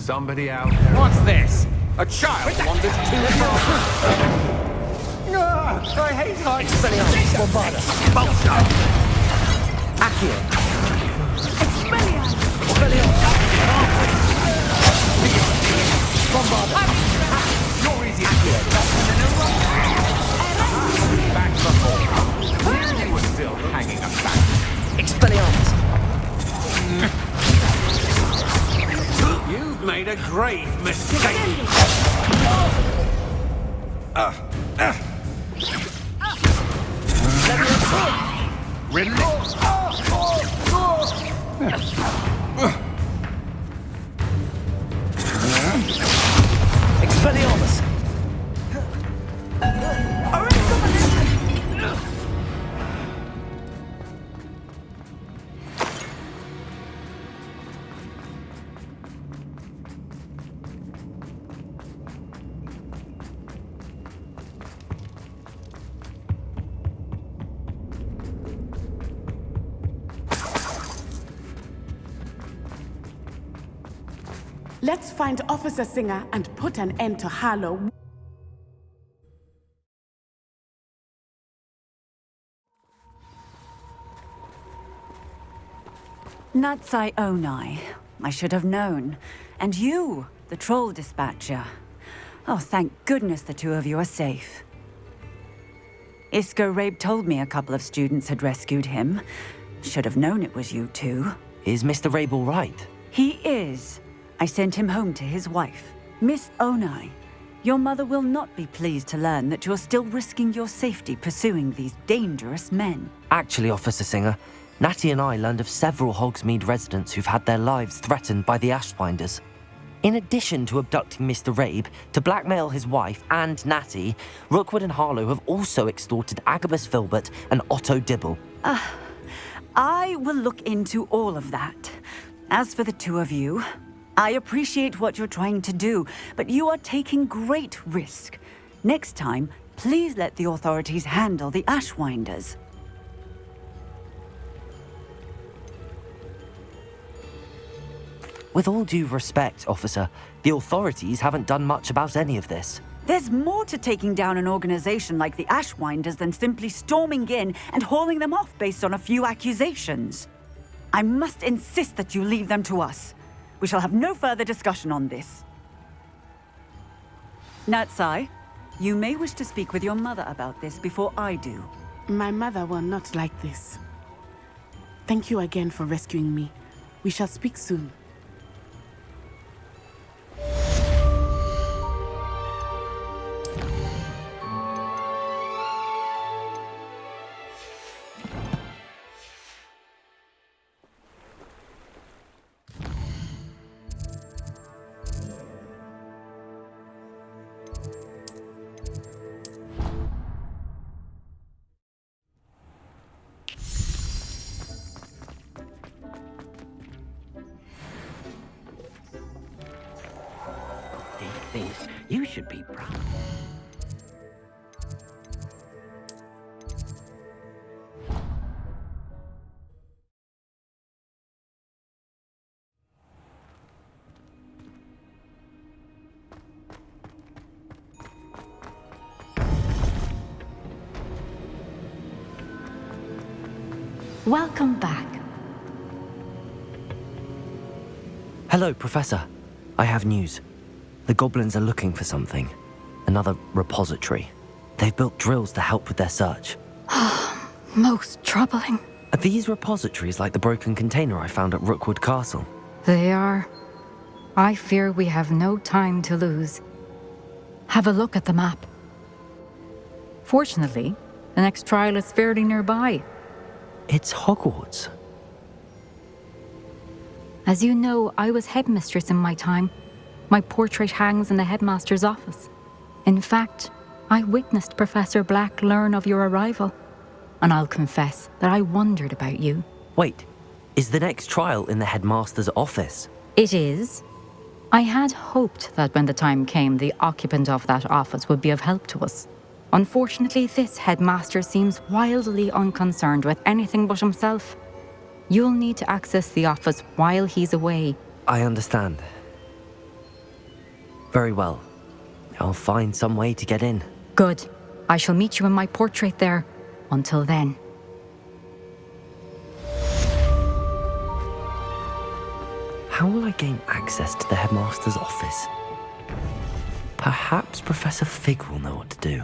somebody out there. What's this? A child wanders too far. I hate heights. Expelliarmus, Bombarda. Expulsion. Accio. Expelliarmus! Expelliarmus. Bombarda. You're easy to get. Back before. You were still hanging about. Expelliarmus. You've made a grave mistake. Really? Expelliarmus. Let's find Officer Singer and put an end to Harlow. Natsai Onai. I should have known. And you, the troll dispatcher. Oh, thank goodness the two of you are safe. Isco Rabe told me a couple of students had rescued him. Should have known it was you two. Is Mr. Rabe all right? He is. I sent him home to his wife. Miss Onai, your mother will not be pleased to learn that you're still risking your safety pursuing these dangerous men. Actually, Officer Singer, Natty and I learned of several Hogsmeade residents who've had their lives threatened by the Ashwinders. In addition to abducting Mr. Rabe to blackmail his wife and Natty, Rookwood and Harlow have also extorted Agabus Filbert and Otto Dibble. I will look into all of that. As for the two of you, I appreciate what you're trying to do, but you are taking great risk. Next time, please let the authorities handle the Ashwinders. With all due respect, officer, the authorities haven't done much about any of this. There's more to taking down an organization like the Ashwinders than simply storming in and hauling them off based on a few accusations. I must insist that you leave them to us. We shall have no further discussion on this. Natsai, you may wish to speak with your mother about this before I do. My mother will not like this. Thank you again for rescuing me. We shall speak soon. You should be proud. Welcome back. Hello, Professor. I have news. The goblins are looking for something. Another repository. They've built drills to help with their search. Most troubling. Are these repositories like the broken container I found at Rookwood Castle? They are. I fear we have no time to lose. Have a look at the map. Fortunately, the next trial is fairly nearby. It's Hogwarts. As you know, I was headmistress in my time. My portrait hangs in the headmaster's office. In fact, I witnessed Professor Black learn of your arrival. And I'll confess that I wondered about you. Wait, is the next trial in the headmaster's office? It is. I had hoped that when the time came, the occupant of that office would be of help to us. Unfortunately, this headmaster seems wildly unconcerned with anything but himself. You'll need to access the office while he's away. I understand. Very well. I'll find some way to get in. Good. I shall meet you in my portrait there. Until then. How will I gain access to the headmaster's office? Perhaps Professor Fig will know what to do.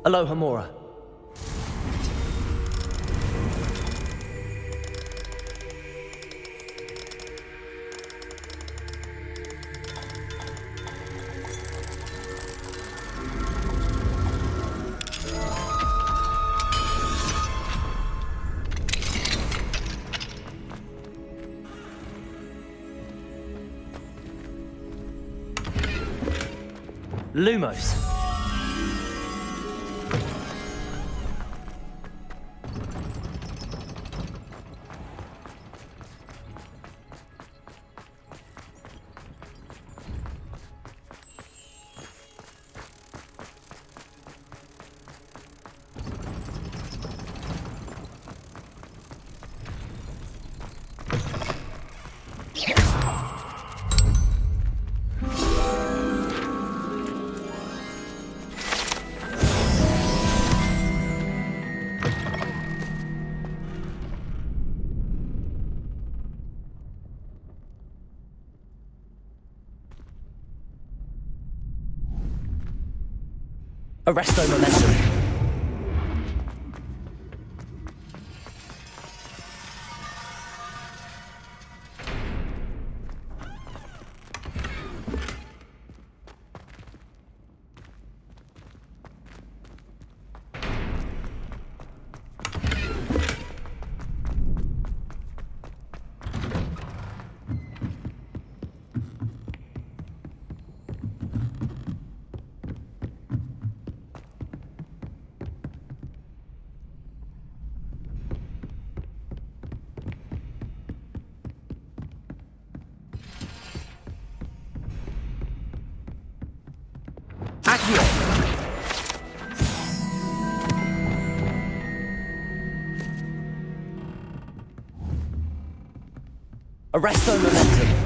Aloha, Mora. Lumos. Arresto momentum. Accio. Arresto momentum.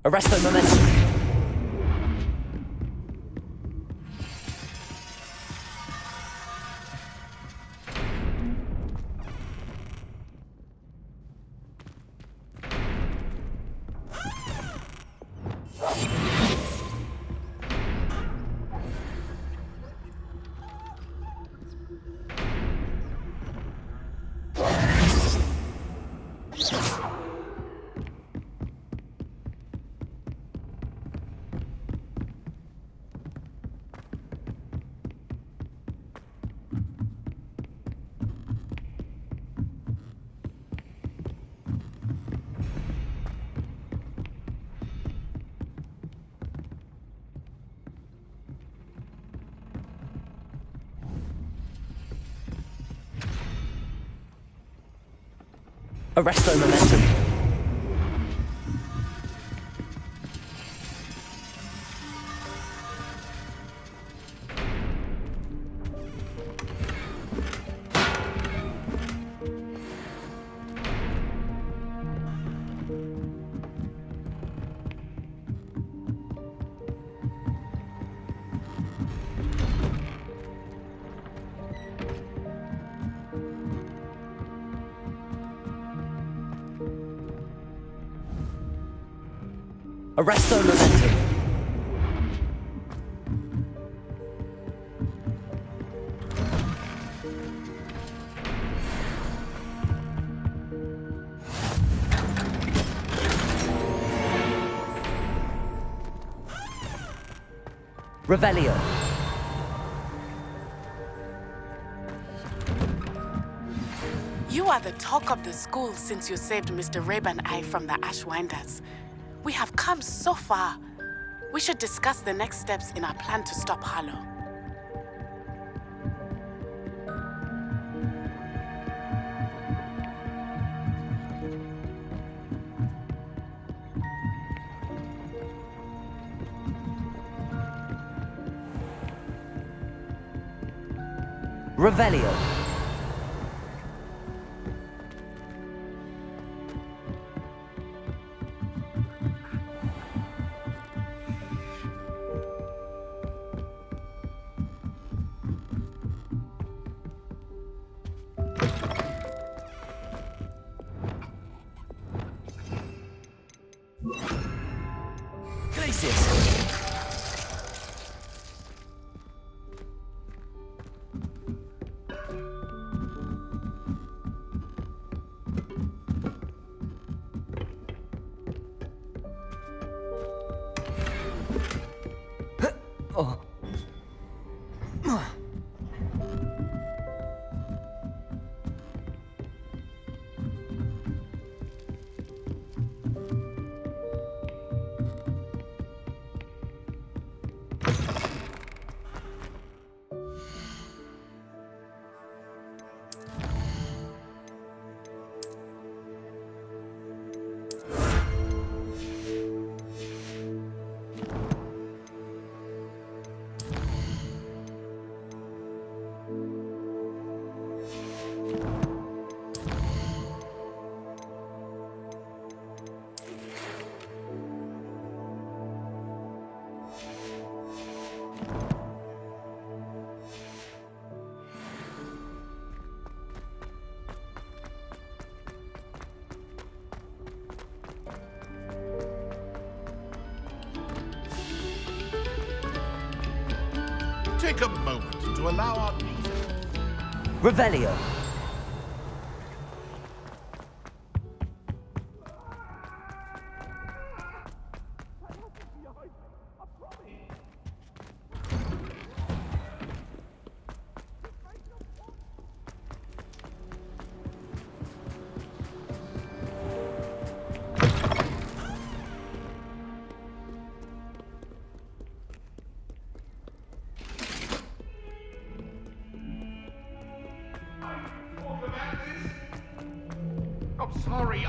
Arresto momentum. Arresto momentum. Arresto momentum. Revelio. You are the talk of the school since you saved Mr. Rabe and I from the Ashwinders. We have come so far. We should discuss the next steps in our plan to stop Harlow. Revelio. Glacius. Take a moment to allow our peace. Revelio. I'm sorry.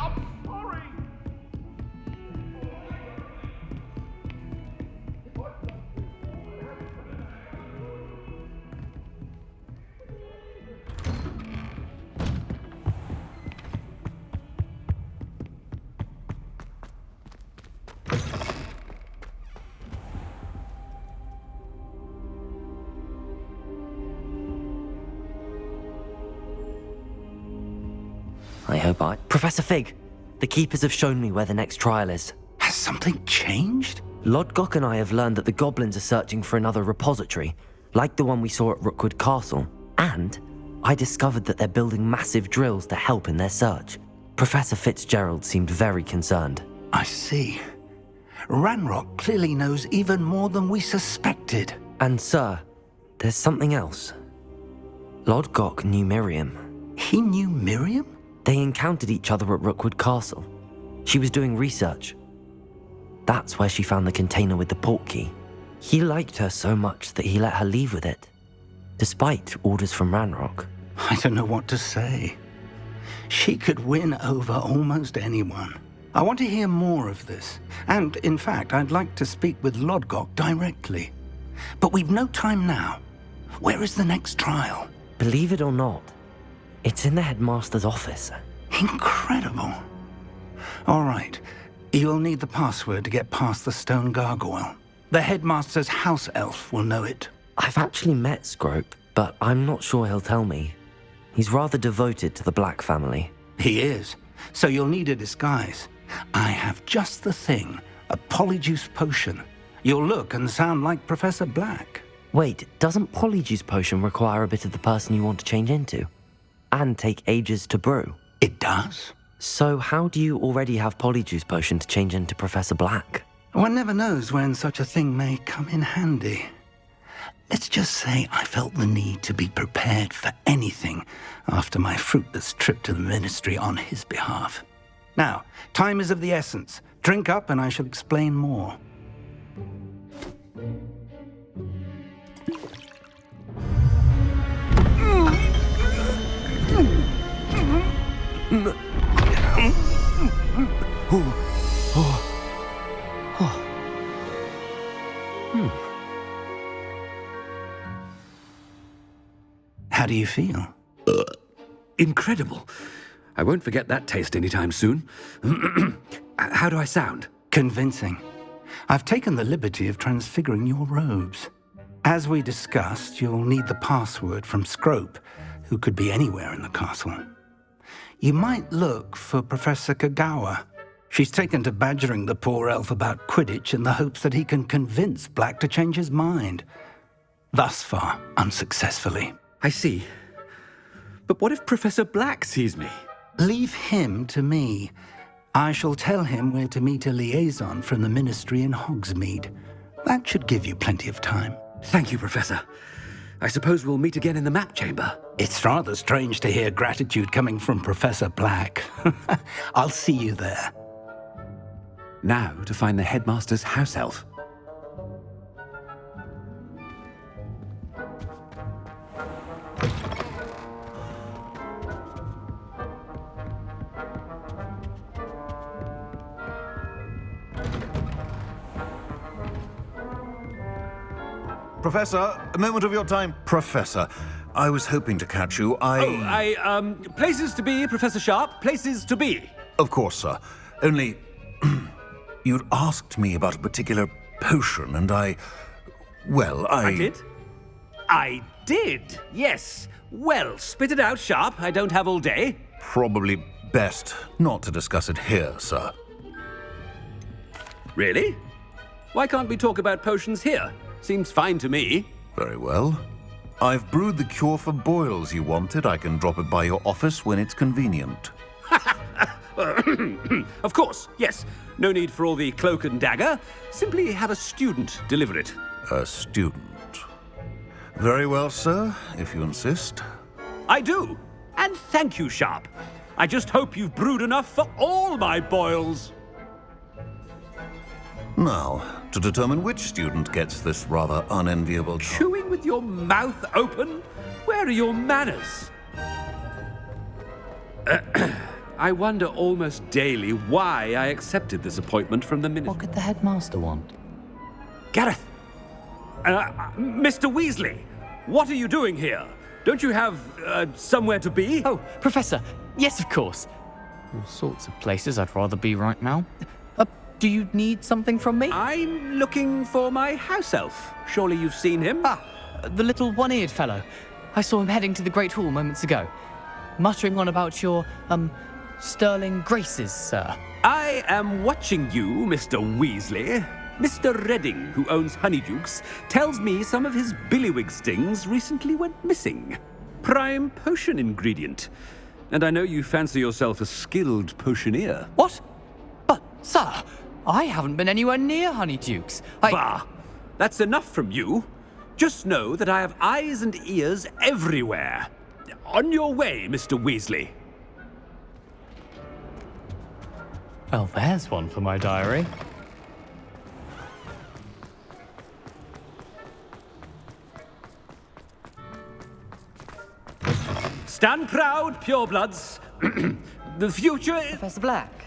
I hope I... Professor Fig, the Keepers have shown me where the next trial is. Has something changed? Lodgok and I have learned that the goblins are searching for another repository, like the one we saw at Rookwood Castle. And I discovered that they're building massive drills to help in their search. Professor Fitzgerald seemed very concerned. I see. Ranrock clearly knows even more than we suspected. And sir, there's something else. Lodgok knew Miriam. He knew Miriam? They encountered each other at Rookwood Castle. She was doing research. That's where she found the container with the portkey. He liked her so much that he let her leave with it, despite orders from Ranrock. I don't know what to say. She could win over almost anyone. I want to hear more of this. And, in fact, I'd like to speak with Lodgok directly. But we've no time now. Where is the next trial? Believe it or not, it's in the headmaster's office. Incredible. All right. You'll need the password to get past the stone gargoyle. The headmaster's house elf will know it. I've actually met Scrope, but I'm not sure he'll tell me. He's rather devoted to the Black family. He is. So you'll need a disguise. I have just the thing. A polyjuice potion. You'll look and sound like Professor Black. Wait, doesn't Polyjuice Potion require a bit of the person you want to change into? And take ages to brew? It does? So how do you already have Polyjuice Potion to change into Professor Black? One never knows when such a thing may come in handy. Let's just say I felt the need to be prepared for anything after my fruitless trip to the Ministry on his behalf. Now, time is of the essence. Drink up and I shall explain more. How do you feel? Incredible. I won't forget that taste anytime soon. How do I sound? Convincing. I've taken the liberty of transfiguring your robes. As we discussed, you'll need the password from Scrope, who could be anywhere in the castle. You might look for Professor Kagawa. She's taken to badgering the poor elf about Quidditch in the hopes that he can convince Black to change his mind. Thus far, unsuccessfully. I see. But what if Professor Black sees me? Leave him to me. I shall tell him where to meet a liaison from the Ministry in Hogsmeade. That should give you plenty of time. Thank you, Professor. I suppose we'll meet again in the map chamber. It's rather strange to hear gratitude coming from Professor Black. I'll see you there. Now to find the headmaster's house elf. Professor, a moment of your time. Professor, I was hoping to catch you. Places to be, Professor Sharp. Places to be. Of course, sir. Only, you'd asked me about a particular potion, and I did? I did, yes. Well, spit it out, Sharp. I don't have all day. Probably best not to discuss it here, sir. Really? Why can't we talk about potions here? Seems fine to me. Very well. I've brewed the cure for boils you wanted. I can drop it by your office when it's convenient. Of course, yes. No need for all the cloak and dagger. Simply have a student deliver it. A student. Very well, sir, if you insist. I do. And thank you, Sharp. I just hope you've brewed enough for all my boils. Now, to determine which student gets this rather unenviable job. Chewing with your mouth open? Where are your manners? I wonder almost daily why I accepted this appointment from the ministry. What could the headmaster want? Gareth! Mr. Weasley, what are you doing here? Don't you have somewhere to be? Oh, Professor, yes, of course. All sorts of places I'd rather be right now. Do you need something from me? I'm looking for my house elf. Surely you've seen him? Ah, the little one-eared fellow. I saw him heading to the Great Hall moments ago, muttering on about your, sterling graces, sir. I am watching you, Mr. Weasley. Mr. Redding, who owns Honeydukes, tells me some of his billywig stings recently went missing. Prime potion ingredient. And I know you fancy yourself a skilled potioneer. What? But, sir, I haven't been anywhere near Honeydukes. Bah! That's enough from you. Just know that I have eyes and ears everywhere. On your way, Mr. Weasley. Well, there's one for my diary. Stand proud, purebloods. The future is... Professor Black,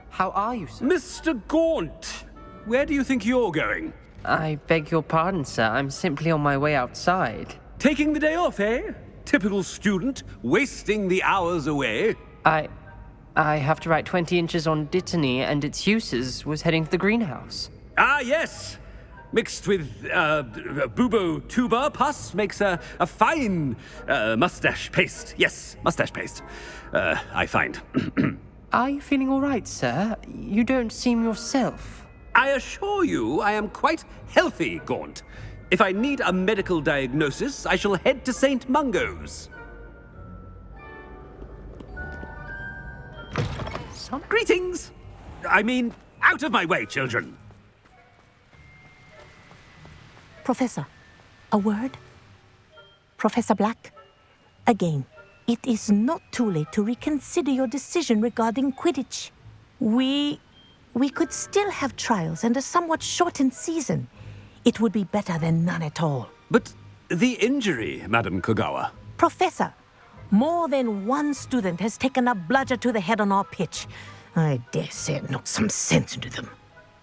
how are you, sir? Mr. Gaunt, where do you think you're going? I beg your pardon, sir. I'm simply on my way outside. Taking the day off, eh? Typical student, wasting the hours away. I have to write 20 inches on Dittany and its uses. Was heading to the greenhouse. Ah, yes. Mixed with bubo tuber pus makes a fine mustache paste. Yes, mustache paste. I find. Are you feeling all right, sir? You don't seem yourself. I assure you I am quite healthy, Gaunt. If I need a medical diagnosis, I shall head to St. Mungo's. Greetings! I mean, out of my way, children! Professor, a word? Professor Black, again, it is not too late to reconsider your decision regarding Quidditch. We could still have trials and a somewhat shortened season. It would be better than none at all. But the injury, Madam Kogawa. Professor, more than one student has taken a bludger to the head on our pitch. I dare say it knocked some sense into them.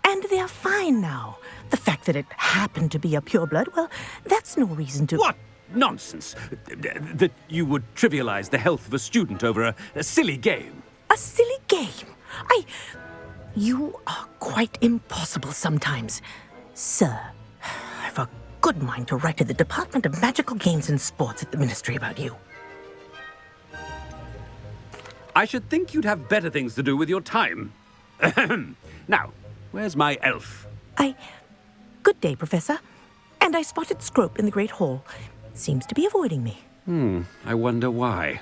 And they are fine now. The fact that it happened to be a pureblood, well, that's no reason to... What nonsense! That you would trivialize the health of a student over a silly game. A silly game? You are quite impossible sometimes. Sir, I've a good mind to write to the Department of Magical Games and Sports at the Ministry about you. I should think you'd have better things to do with your time. Now, where's my elf? Good day, Professor. And I spotted Scrope in the Great Hall. Seems to be avoiding me. I wonder why.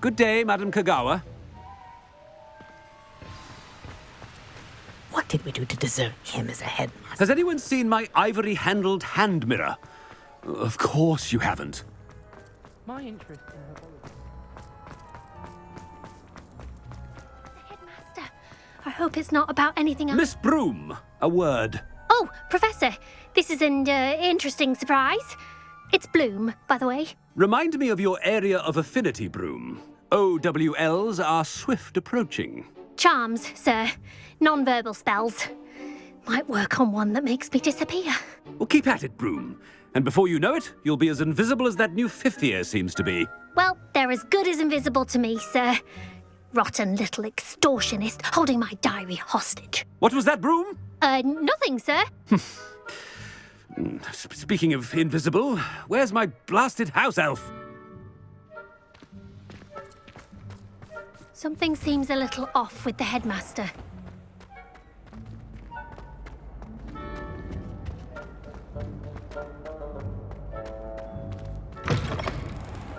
Good day, Madam Kogawa. What did we do to deserve him as a headmaster? Has anyone seen my ivory-handled hand mirror? Of course you haven't. My interest in her... Headmaster, I hope it's not about anything else. Miss Broom, a word. Oh, Professor, this is an interesting surprise. It's Bloom, by the way. Remind me of your area of affinity, Broom. OWLs are swift approaching. Charms, sir. Non-verbal spells. Might work on one that makes me disappear. Well, keep at it, Broom. And before you know it, you'll be as invisible as that new fifth year seems to be. Well, they're as good as invisible to me, sir. Rotten little extortionist holding my diary hostage. What was that, Broom? Nothing, sir. Speaking of invisible, where's my blasted house elf? Something seems a little off with the headmaster.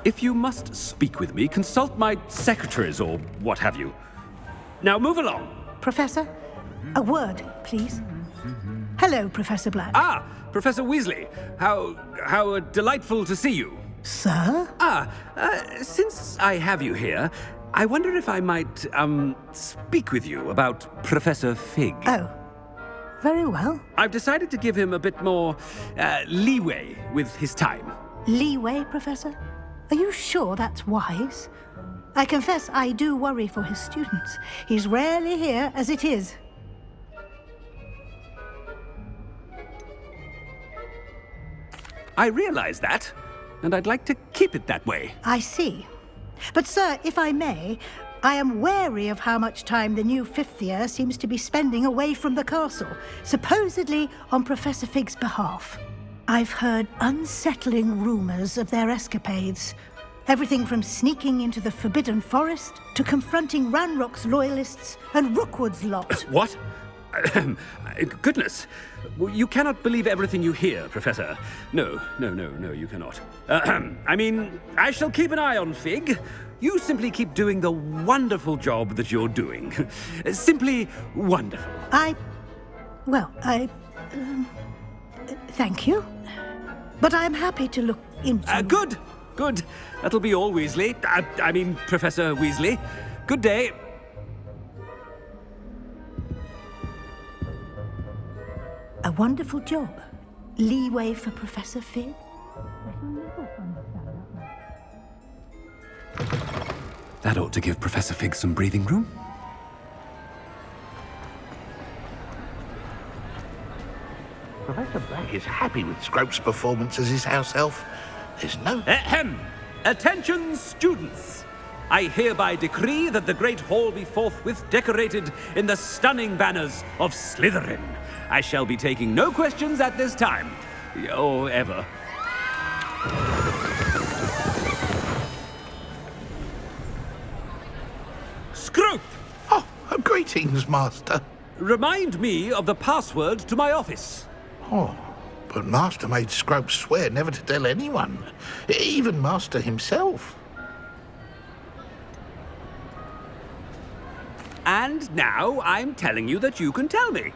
If you must speak with me, consult my secretaries or what have you. Now move along. Professor, a word, please. Hello, Professor Black. Ah, Professor Weasley. How delightful to see you. Sir? Since I have you here, I wonder if I might, speak with you about Professor Fig. Oh, very well. I've decided to give him a bit more, leeway with his time. Leeway, Professor? Are you sure that's wise? I confess I do worry for his students. He's rarely here as it is. I realize that, and I'd like to keep it that way. I see. But, sir, if I may, I am wary of how much time the new fifth year seems to be spending away from the castle, supposedly on Professor Fig's behalf. I've heard unsettling rumors of their escapades. Everything from sneaking into the Forbidden Forest to confronting Ranrock's loyalists and Rookwood's lot. What? Goodness. You cannot believe everything you hear, Professor. No, you cannot. I mean, I shall keep an eye on Fig. You simply keep doing the wonderful job that you're doing. Simply wonderful. Thank you. But I'm happy to look into... Good. That'll be all, Weasley. I mean, Professor Weasley. Good day. A wonderful job. Leeway for Professor Fig. That ought to give Professor Fig some breathing room. Professor Black is happy with Scrope's performance as his house elf. There's no... Ahem! Attention, students! I hereby decree that the Great Hall be forthwith decorated in the stunning banners of Slytherin. I shall be taking no questions at this time. Or ever. Scrope! Oh, greetings, Master. Remind me of the password to my office. Oh, but Master made Scrope swear never to tell anyone, even Master himself. And now I'm telling you that you can tell me.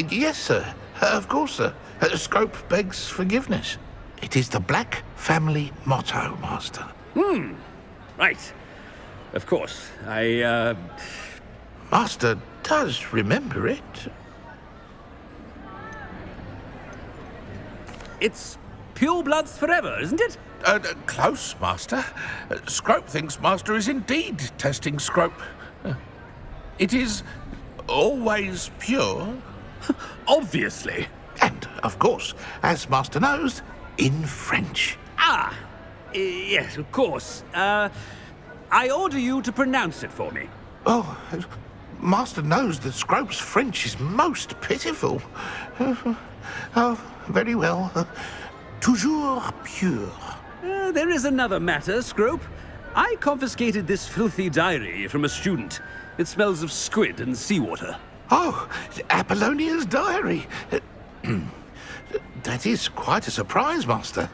Yes, sir. Of course, sir. Scrope begs forgiveness. It is the Black family motto, Master. Right. Of course. Master does remember it. It's pure bloods forever, isn't it? Close, Master. Scrope thinks Master is indeed testing Scrope. It is always pure. Obviously. And, of course, as Master knows, in French. Yes, of course. I order you to pronounce it for me. Oh, Master knows that Scrope's French is most pitiful. Oh, very well. Toujours pure. There is another matter, Scrope. I confiscated this filthy diary from a student. It smells of squid and seawater. Oh, Apollonia's diary. That is quite a surprise, Master.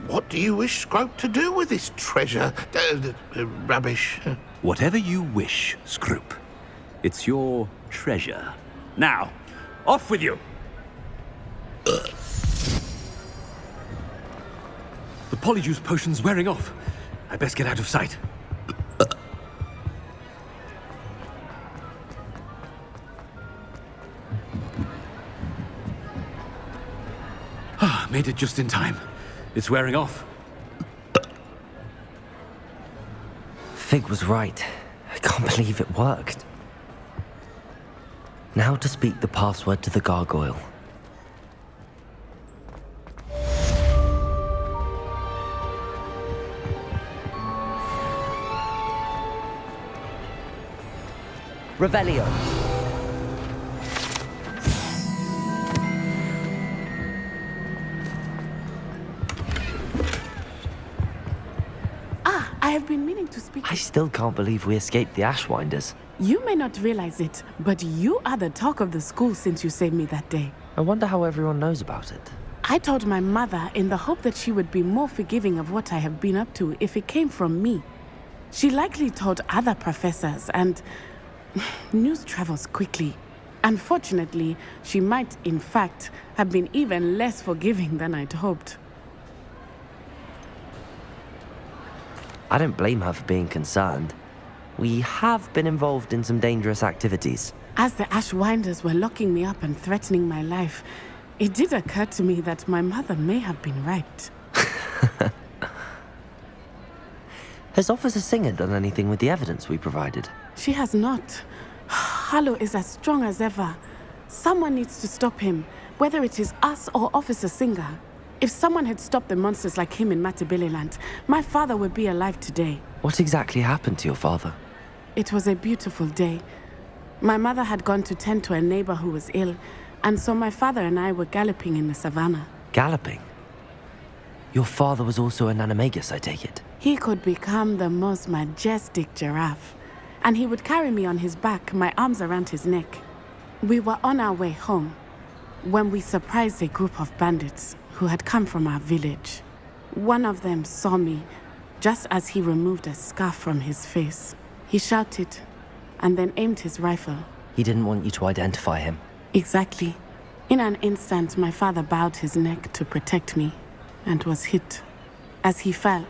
What do you wish Scrope to do with this treasure? Rubbish. Whatever you wish, Scrope. It's your treasure. Now, off with you. The polyjuice potion's wearing off. I best get out of sight. Made it just in time. It's wearing off. Fig was right. I can't believe it worked. Now to speak the password to the gargoyle. Revelio. I have been meaning to speak. I still can't believe we escaped the Ashwinders. You may not realize it, but you are the talk of the school since you saved me that day. I wonder how everyone knows about it. I told my mother in the hope that she would be more forgiving of what I have been up to if it came from me. She likely told other professors, and news travels quickly. Unfortunately, she might, in fact, have been even less forgiving than I'd hoped. I don't blame her for being concerned. We have been involved in some dangerous activities. As the Ashwinders were locking me up and threatening my life, it did occur to me that my mother may have been right. Has Officer Singer done anything with the evidence we provided? She has not. Harlow is as strong as ever. Someone needs to stop him, whether it is us or Officer Singer. If someone had stopped the monsters like him in Matabeleland, my father would be alive today. What exactly happened to your father? It was a beautiful day. My mother had gone to tend to a neighbor who was ill, and so my father and I were galloping in the savannah. Galloping? Your father was also an animagus, I take it? He could become the most majestic giraffe, and he would carry me on his back, my arms around his neck. We were on our way home when we surprised a group of bandits who had come from our village. One of them saw me just as he removed a scarf from his face. He shouted and then aimed his rifle. He didn't want you to identify him. Exactly. In an instant, my father bowed his neck to protect me and was hit. As he fell,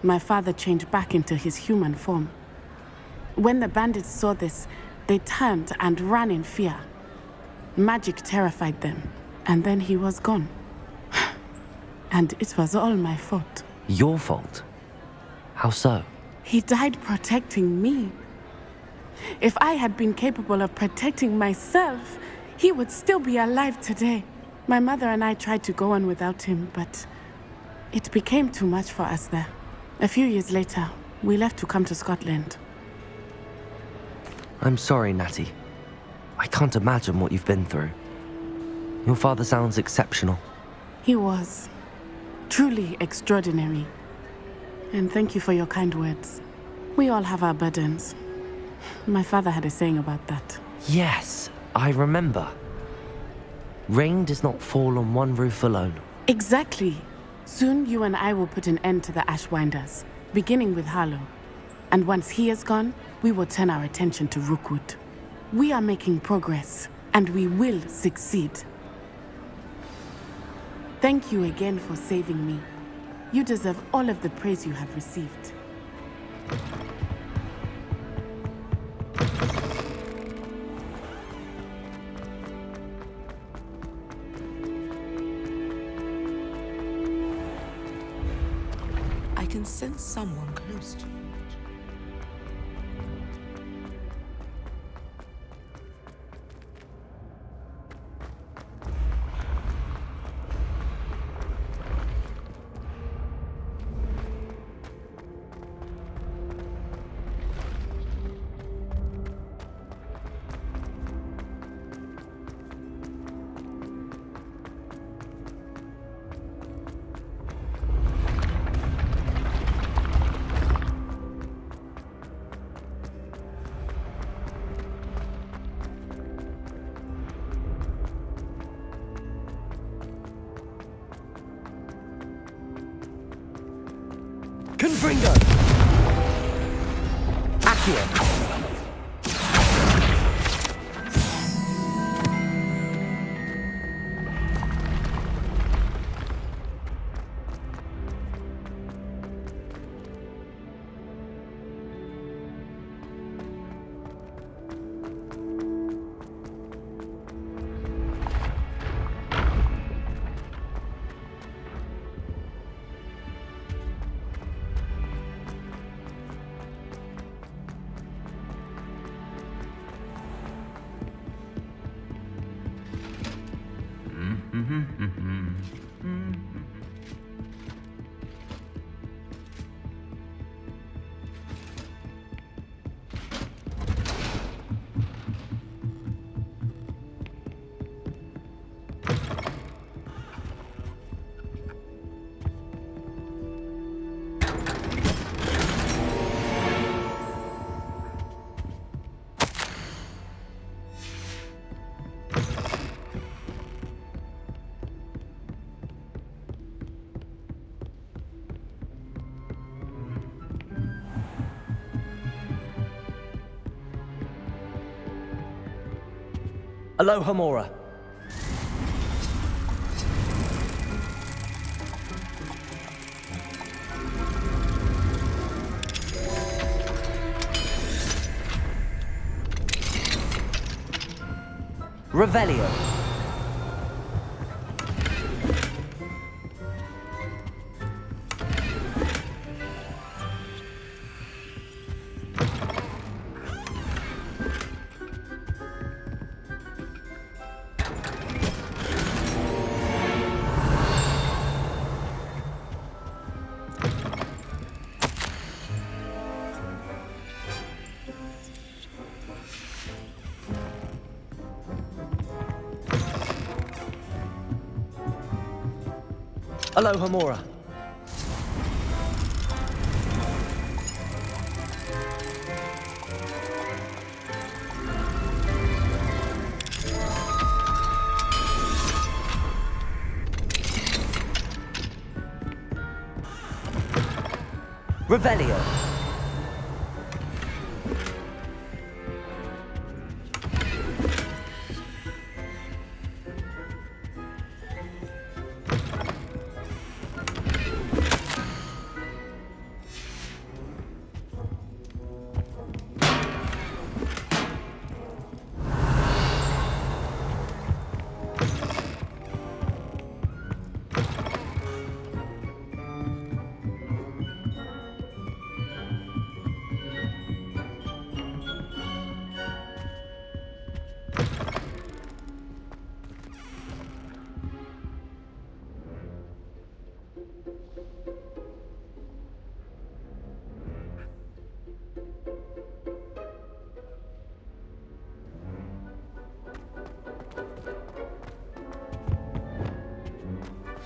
my father changed back into his human form. When the bandits saw this, they turned and ran in fear. Magic terrified them, and then he was gone. And it was all my fault. Your fault? How so? He died protecting me. If I had been capable of protecting myself, he would still be alive today. My mother and I tried to go on without him, but it became too much for us there. A few years later, we left to come to Scotland. I'm sorry, Natty. I can't imagine what you've been through. Your father sounds exceptional. He was. Truly extraordinary. And thank you for your kind words. We all have our burdens. My father had a saying about that. Yes, I remember. Rain does not fall on one roof alone. Exactly. Soon you and I will put an end to the Ashwinders, beginning with Harlow. And once he is gone, we will turn our attention to Rookwood. We are making progress, and we will succeed. Thank you again for saving me. You deserve all of the praise you have received. I can sense someone close to you. Confringo! Accio! Aloha Mora. Revelio. Aloha Mora. Revelio.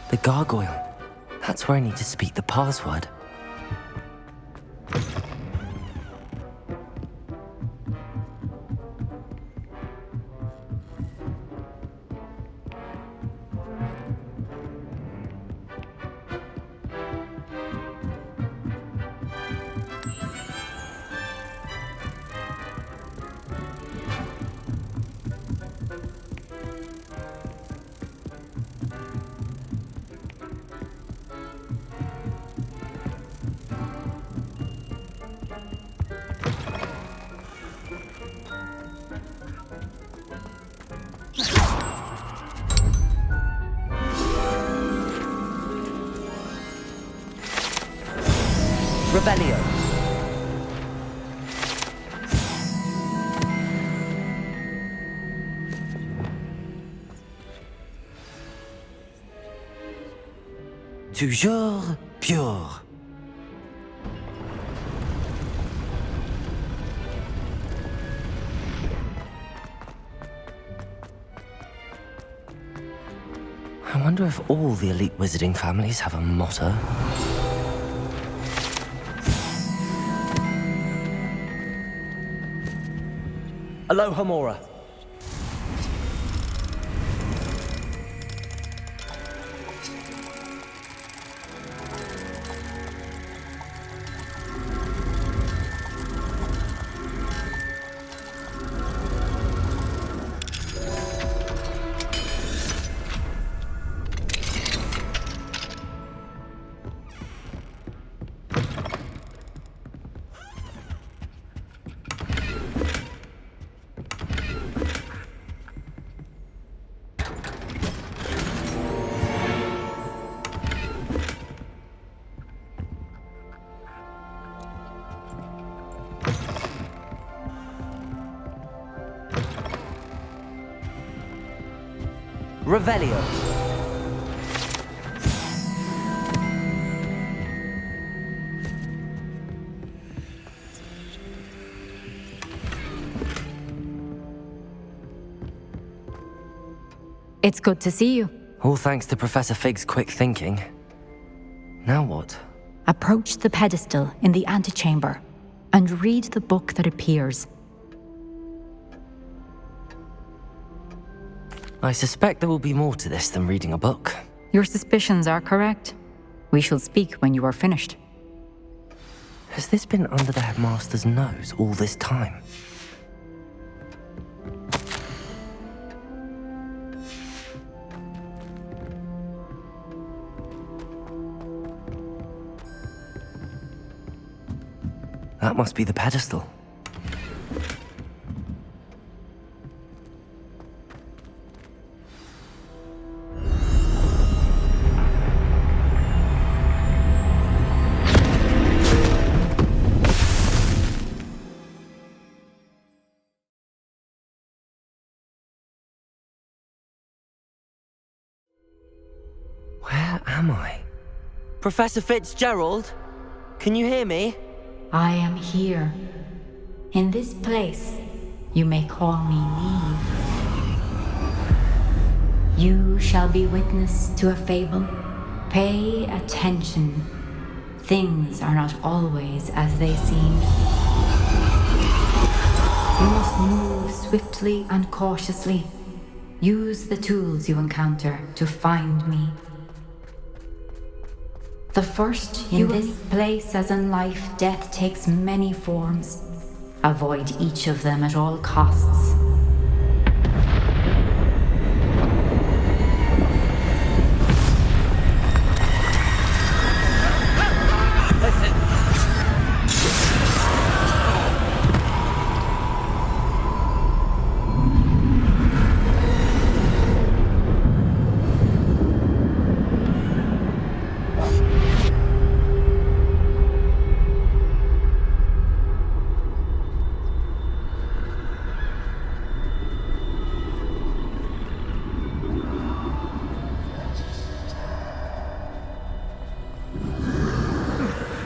The gargoyle. That's where I need to speak the password. Revelio. Toujours pure. I wonder if all the elite wizarding families have a motto. Aloha Mora. Revelio. It's good to see you. All thanks to Professor Fig's quick thinking. Now what? Approach the pedestal in the antechamber and read the book that appears. I suspect there will be more to this than reading a book. Your suspicions are correct. We shall speak when you are finished. Has this been under the headmaster's nose all this time? That must be the pedestal. Where am I? Professor Fitzgerald? Can you hear me? I am here. In this place, you may call me Neve. You shall be witness to a fable. Pay attention. Things are not always as they seem. You must move swiftly and cautiously. Use the tools you encounter to find me. The first, in this place as in life, death takes many forms. Avoid each of them at all costs.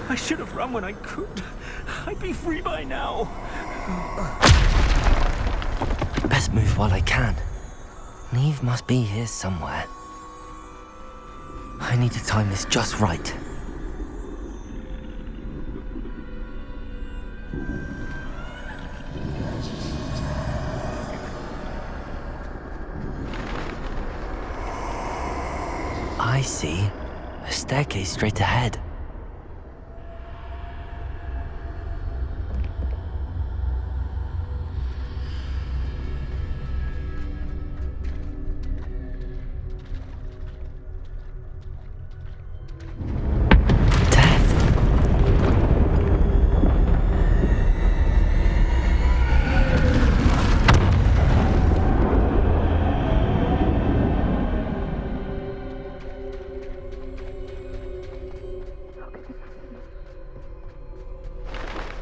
I should have run when I could. I'd be free by now. Best move while I can. Neve must be here somewhere. I need to time this just right. I see. A staircase straight ahead.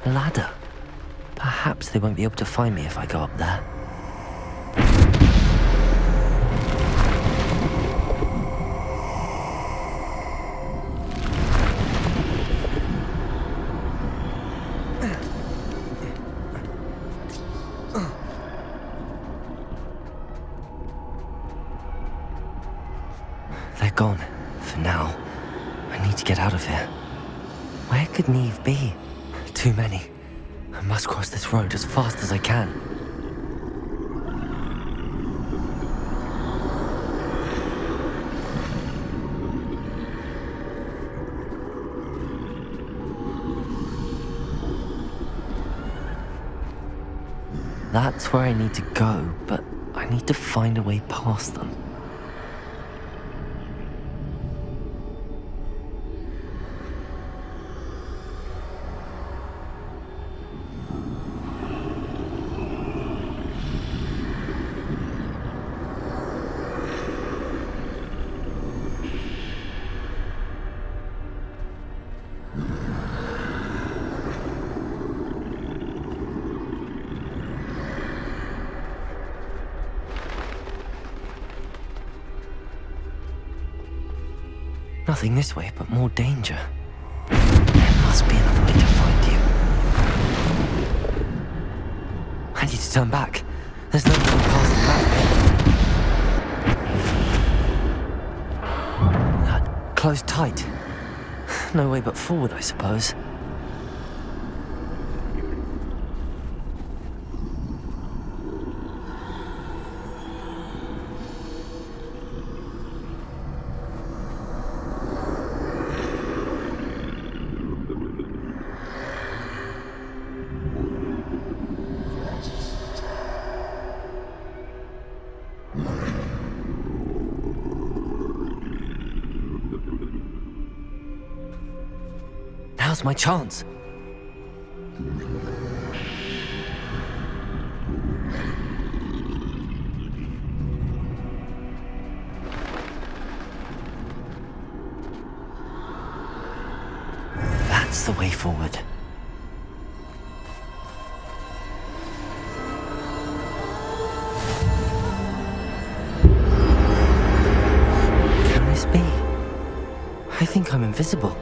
A ladder. Perhaps they won't be able to find me if I go up there. They're gone, for now. I need to get out of here. Where could Neve be? Too many. I must cross this road as fast as I can. That's where I need to go, but I need to find a way past them. Nothing this way, but more danger. There must be another way to find you. I need to turn back. There's no going past the back. That closed tight. No way but forward, I suppose. Now's my chance. That's the way forward. Can this be? I think I'm invisible.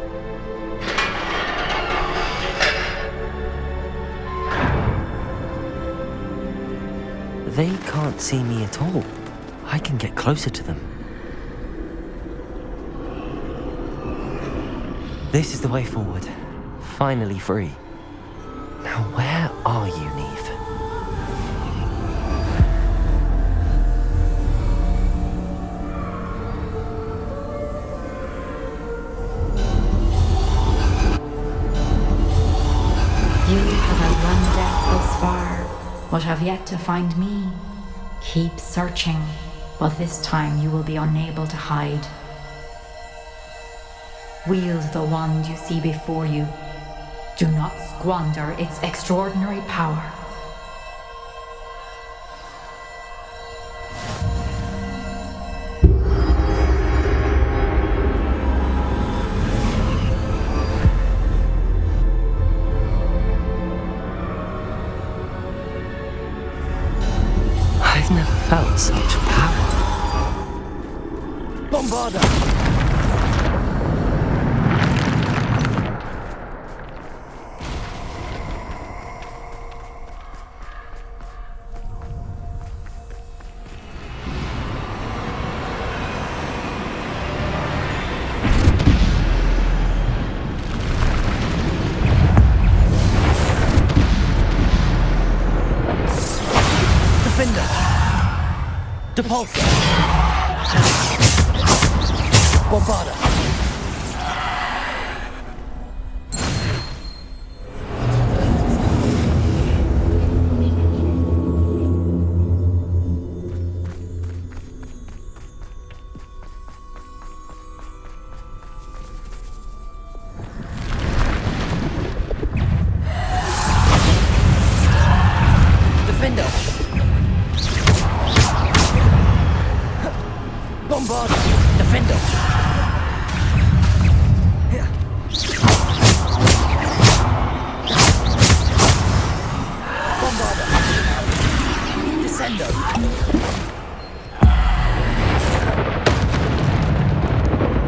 They can't see me at all. I can get closer to them. This is the way forward. Finally free. Now where are you, Neve? You have outrun death thus far, but have yet to find me. Keep searching, but this time you will be unable to hide. Wield the wand you see before you. Do not squander its extraordinary power. I've never felt such power. Bombarda! Depulsa! Bombarda! Defender! Bombarda! Defender!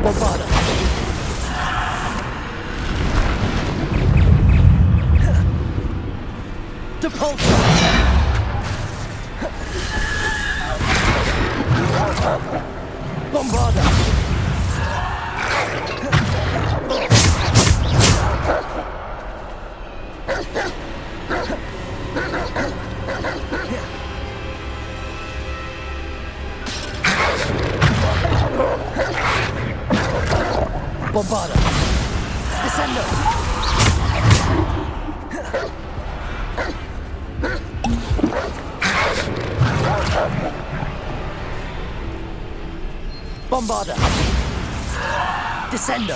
Bombarda. Depulso. Bombarda. Bombarda. Descendo. Bombarda. Descendo.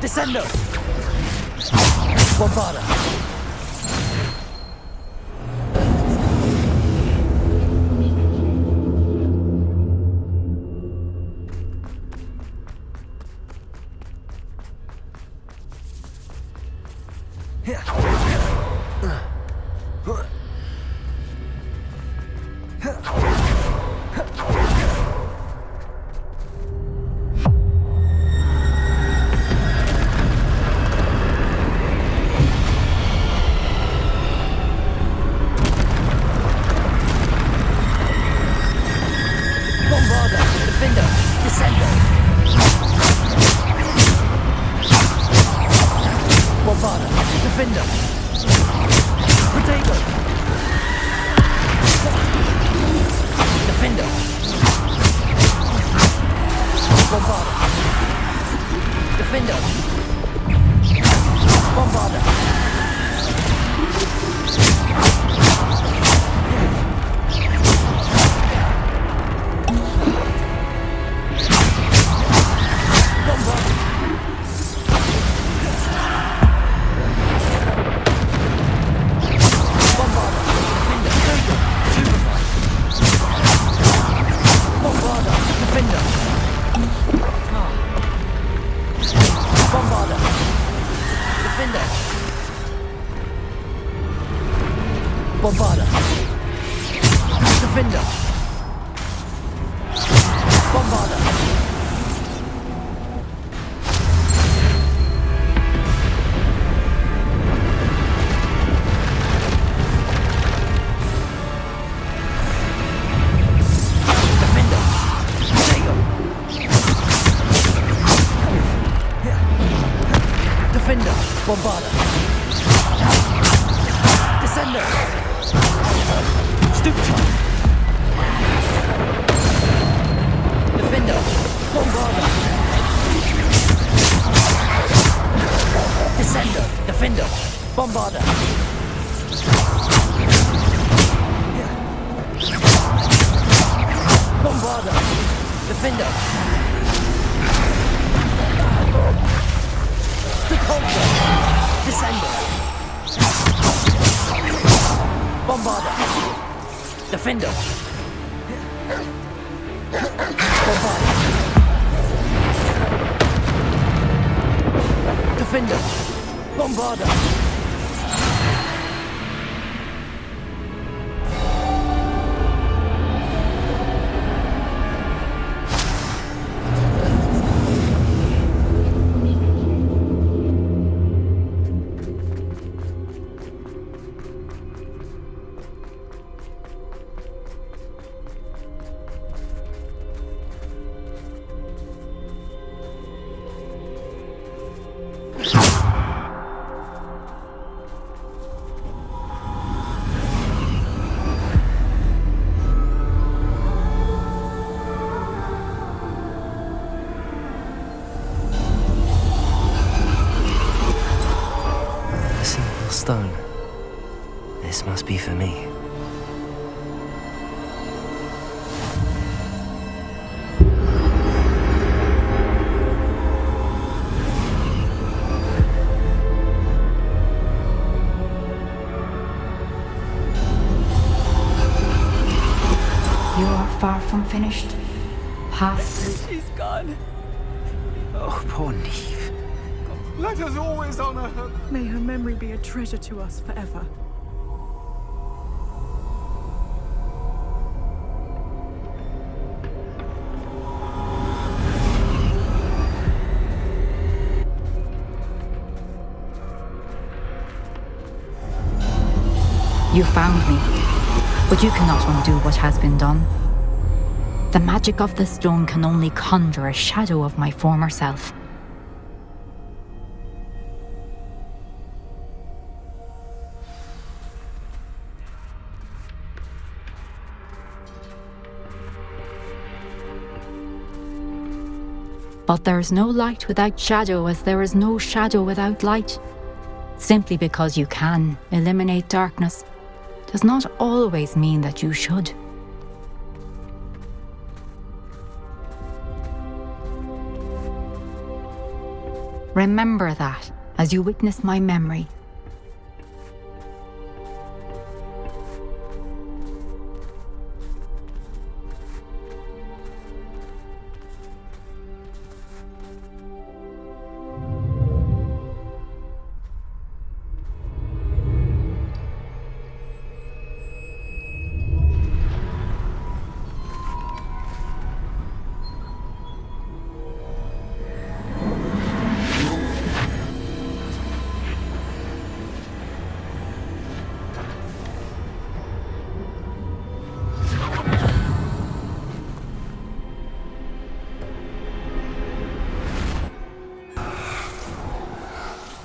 Descendo! Bombarda! Bombarda. Defender. Bombarda. Defender. Diego. Defender. Bombarda. Descender. Stupid. Defender. Bombarda. Descender. Defender. Bombarda. Bombarda. Defender. Depulso. Descender. Bombarda. Defender. Bombarda. Defender. Bombarda. Stone. This must be for me. finished, past. She's gone. Oh, poor Neve. Let us always honor her. May her memory be a treasure to us forever. You found me, but you cannot undo what has been done. The magic of the stone can only conjure a shadow of my former self. But there is no light without shadow, as there is no shadow without light. Simply because you can eliminate darkness does not always mean that you should. Remember that as you witness my memory.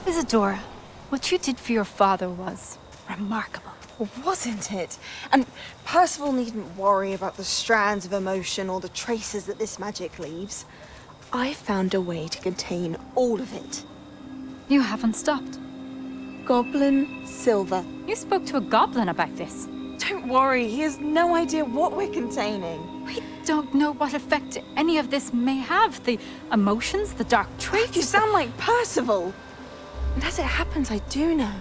Isadora, what you did for your father was remarkable. Well, wasn't it? And Percival needn't worry about the strands of emotion or the traces that this magic leaves. I found a way to contain all of it. You haven't stopped. Goblin Silver. You spoke to a goblin about this. Don't worry, he has no idea what we're containing. We don't know what effect any of this may have. The emotions, the dark traits. You sound like Percival. And as it happens, I do know.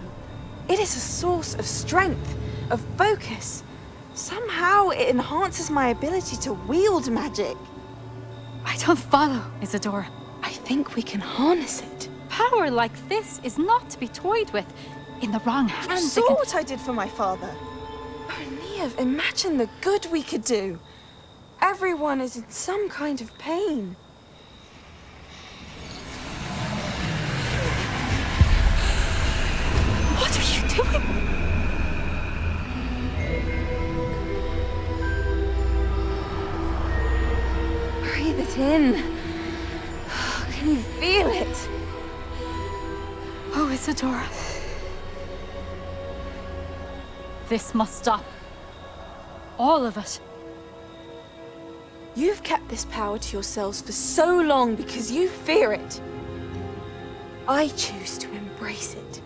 It is a source of strength, of focus. Somehow it enhances my ability to wield magic. I don't follow, Isadora. I think we can harness it. Power like this is not to be toyed with. In the wrong hands, You saw what I did for my father. Oh, Neve, imagine the good we could do. Everyone is in some kind of pain. What are you doing? Breathe it in. Can you feel it? Oh, Isadora. This must stop. All of it. You've kept this power to yourselves for so long because you fear it. I choose to embrace it.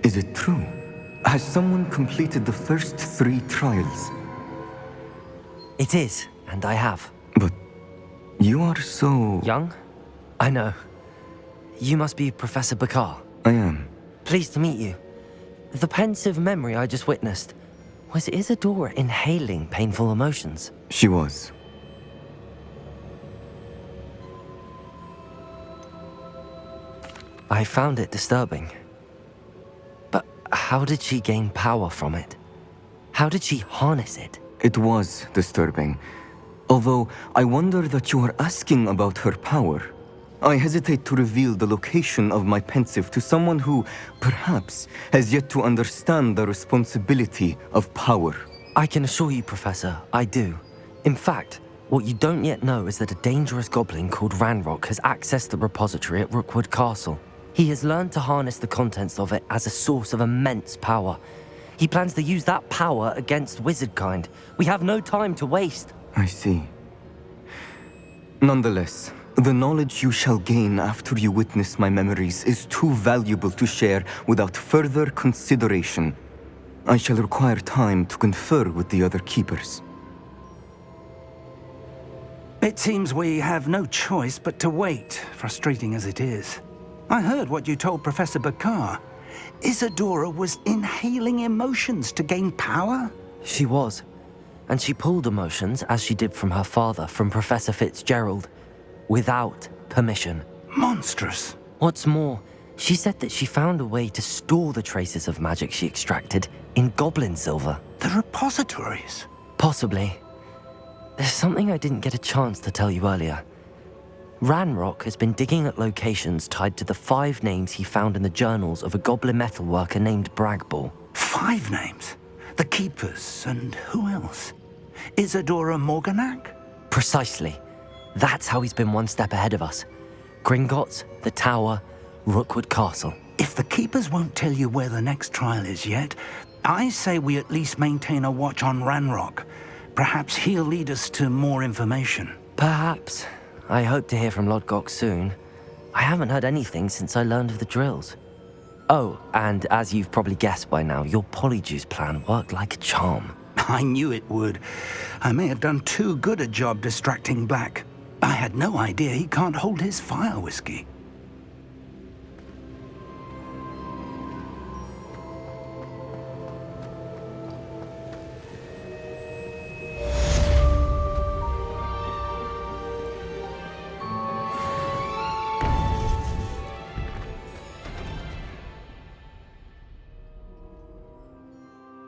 Is it true? Has someone completed the first 3 trials? It is, and I have. But you are so... Young? I know. You must be Professor Bakar. I am. Pleased to meet you. The pensive memory I just witnessed, was Isadora inhaling painful emotions? She was. I found it disturbing. But how did she gain power from it? How did she harness it? It was disturbing. Although, I wonder that you are asking about her power. I hesitate to reveal the location of my pensive to someone who, perhaps, has yet to understand the responsibility of power. I can assure you, Professor, I do. In fact, What you don't yet know is that a dangerous goblin called Ranrock has accessed the repository at Rookwood Castle. He has learned to harness the contents of it as a source of immense power. He plans to use that power against wizardkind. We have no time to waste. I see. Nonetheless, the knowledge you shall gain after you witness my memories is too valuable to share without further consideration. I shall require time to confer with the other keepers. It seems we have no choice but to wait, frustrating as it is. I heard what you told Professor Bakar. Isadora was inhaling emotions to gain power? She was. And she pulled emotions, as she did from her father, from Professor Fitzgerald, without permission. Monstrous. What's more, she said that she found a way to store the traces of magic she extracted in goblin silver. The repositories? Possibly. There's something I didn't get a chance to tell you earlier. Ranrock has been digging at locations tied to the 5 names he found in the journals of a goblin metalworker named Bragball. 5 names? The Keepers, and who else? Isadora Morganac? Precisely. That's how he's been one step ahead of us. Gringotts, the Tower, Rookwood Castle. If the Keepers won't tell you where the next trial is yet, I say we at least maintain a watch on Ranrock. Perhaps he'll lead us to more information. Perhaps. I hope to hear from Lodgok soon. I haven't heard anything since I learned of the drills. Oh, and as you've probably guessed by now, your Polyjuice plan worked like a charm. I knew it would. I may have done too good a job distracting Black. I had no idea he can't hold his fire whiskey.